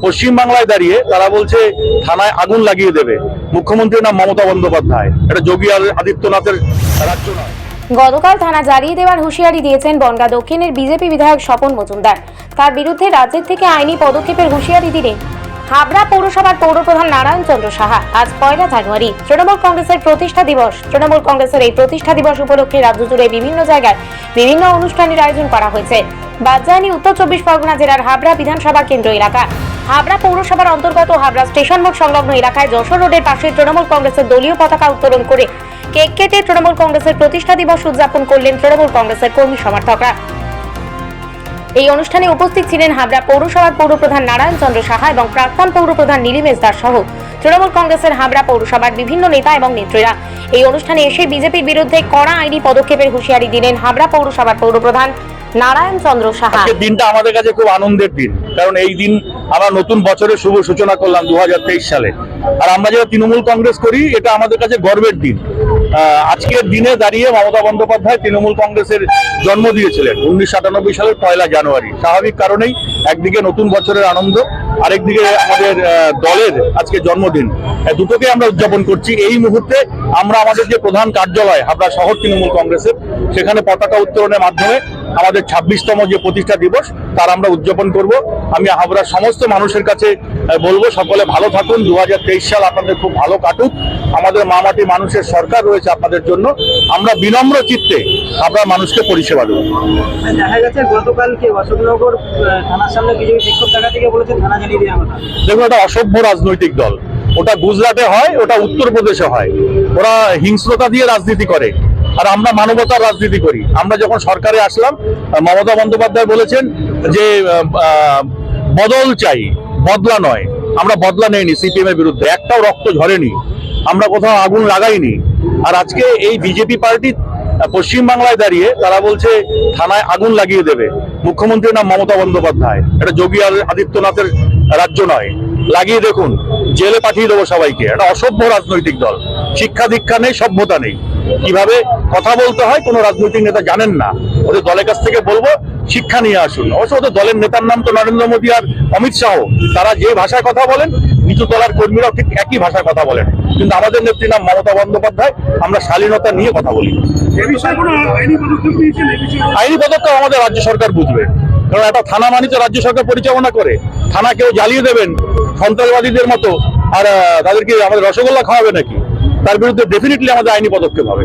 পশ্চিমবাংলায় দাঁড়িয়ে তারা বলছে থানায় আগুন লাগিয়ে দেবে। মুখ্যমন্ত্রীর নাম মমতা বন্দ্যোপাধ্যায়, এটা যোগী আদিত্যনাথের রাজ্য নয়। গতকাল থানা জ্বালিয়ে দেওয়ার হুঁশিয়ারি দিয়েছেন বনগাঁ দক্ষিণের বিজেপি বিধায়ক স্বপন মজুমদার। তার বিরুদ্ধে রাজ্যের থেকে আইনি পদক্ষেপের হুঁশিয়ারি দিলেন হাবড়া পৌরসভার পৌরপ্রধান নারায়ণ চন্দ্র সাহা। আজ 1 জানুয়ারি তৃণমূল কংগ্রেসের প্রতিষ্ঠা দিবস। তৃণমূল কংগ্রেসের এই প্রতিষ্ঠা দিবস উপলক্ষে রাজ্য জুড়ে বিভিন্ন জায়গায় বিভিন্ন অনুষ্ঠানের আয়োজন করা হয়েছে। বাদজানি উত্তর 24 পরগনা জেলার হাবড়া বিধানসভা কেন্দ্র এলাকা হাবড়া পৌরসভার অন্তর্গত হাবড়া স্টেশন মোড় সংলগ্ন এলাকায় যশোর রোডের পাশে তৃণমূল কংগ্রেসের দলীয় পতাকা উত্তোলন করে কেক কেটে তৃণমূল কংগ্রেসের প্রতিষ্ঠা দিবস উদযাপন করলেন তৃণমূল কংগ্রেসের কর্মী সমর্থকরা। এই অনুষ্ঠানে উপস্থিত ছিলেন হাবড়া পৌরসভার পৌরপ্রধান নারায়ণ চন্দ্র সাহা এবং প্রাক্তন পৌরপ্রধান নীলিমেশ দাস সহ তৃণমূল কংগ্রেসের হাবড়া পৌরসভার বিভিন্ন নেতা এবং নেত্রীরা। এই অনুষ্ঠানে এসে বিজেপির বিরুদ্ধে কড়া আইনি পদক্ষেপের হুঁশিয়ারি দিলেন হাবড়া পৌরসভার পৌরপ্রধান নারায়ণ চন্দ্র সাহা। আজকের দিনটা আমাদের কাছে খুব আনন্দের দিন, কারণ এই দিন আমরা নতুন বছরের শুভ সূচনা করলাম 2023 সালে। আর আমরা যারা তৃণমূল কংগ্রেস করি, এটা আমাদের কাছে গর্বের দিন। আজকের দিনে দাঁড়িয়ে মমতা বন্দ্যোপাধ্যায় তৃণমূল কংগ্রেসের জন্ম দিয়েছিলেন 1997 সালের 1 জানুয়ারি। স্বাভাবিক কারণেই একদিকে নতুন বছরের আনন্দ, আরেকদিকে আমাদের দলের আজকে জন্মদিন, দুটোকে আমরা উদযাপন করছি। এই মুহূর্তে আমরা আমাদের যে প্রধান কার্যালয় হাবড়া শহর তৃণমূল কংগ্রেসের, সেখানে পতাকা উত্তোলনের মাধ্যমে আমাদের 26তম যে প্রতিষ্ঠা দিবস তার আমরা উদযাপন করব। আমি হাবড়ার সমস্ত মানুষের কাছে বলবো, সকলে ভালো থাকুন। 2023 সাল আপনাদের খুব ভালো কাটুক। আমাদের মামাটি মানুষের সরকার রয়েছে আপনাদের জন্য। আমরা বিনম্র চিত্তে হাবড়ার মানুষকে পরিষেবা দেবো। দেখা গেছে গতকালকে অশোকনগর থানার সামনে বিজেপি বিক্ষোভ দেখা থেকে বলেছে থানা জ্বালিয়ে দেওয়া কথা। দেখুন, ওটা অসভ্য রাজনৈতিক দল। ওটা গুজরাটে হয়, ওটা উত্তরপ্রদেশে হয়। ওরা হিংস্রতা দিয়ে রাজনীতি করে, আর আমরা মানবতার রাজনীতি করি। আমরা যখন সরকারে আসলাম, মমতা বন্দ্যোপাধ্যায় বলেছেন যে বদল চাই, বদলা নয়। আমরা বদলা নেইনি সিপিএম এর বিরুদ্ধে, একটাও রক্ত ঝরেনি, আমরা কোথাও আগুন লাগাইনি। আর আজকে এই বিজেপি পার্টি পশ্চিমবাংলায় দাঁড়িয়ে তারা বলছে থানায় আগুন লাগিয়ে দেবে। মুখ্যমন্ত্রীর নাম মমতা বন্দ্যোপাধ্যায়, এটা যোগী আদিত্যনাথের রাজ্য নয়। লাগিয়ে দেখুন, জেলে পাঠিয়ে দেবো সবাইকে। এটা অসভ্য রাজনৈতিক দল। শিক্ষা দীক্ষা নেই, সভ্যতা নেই, কিভাবে কথা বলতে হয় কোনো রাজনৈতিক নেতা জানেন না। ওদের দলের কাছ থেকে বলবো শিক্ষা নিয়ে আসুন। অবশ্য ওদের দলের নেতার নাম তো নরেন্দ্র মোদী আর অমিত শাহ। তারা যে ভাষায় কথা বলেন, নিচু তলার কর্মীরাও ঠিক একই ভাষায় কথা বলেন। কিন্তু আমাদের নেত্রীর নাম মমতা বন্দ্যোপাধ্যায়। আমরা শালীনতা নিয়ে কথা বলি। আইনি পদক্ষেপ আমাদের রাজ্য সরকার বুঝবে, কারণ একটা থানা মানি তো রাজ্য সরকার পরিচালনা করে। থানা কেউ জ্বালিয়ে দেবেন সন্ত্রাসবাদীদের মতো, আর তাদেরকে আমাদের রসগোল্লা খাওয়াবে নাকি? তার বিরুদ্ধে ডেফিনেটলি আমাদের আইনি পদক্ষেপ হবে।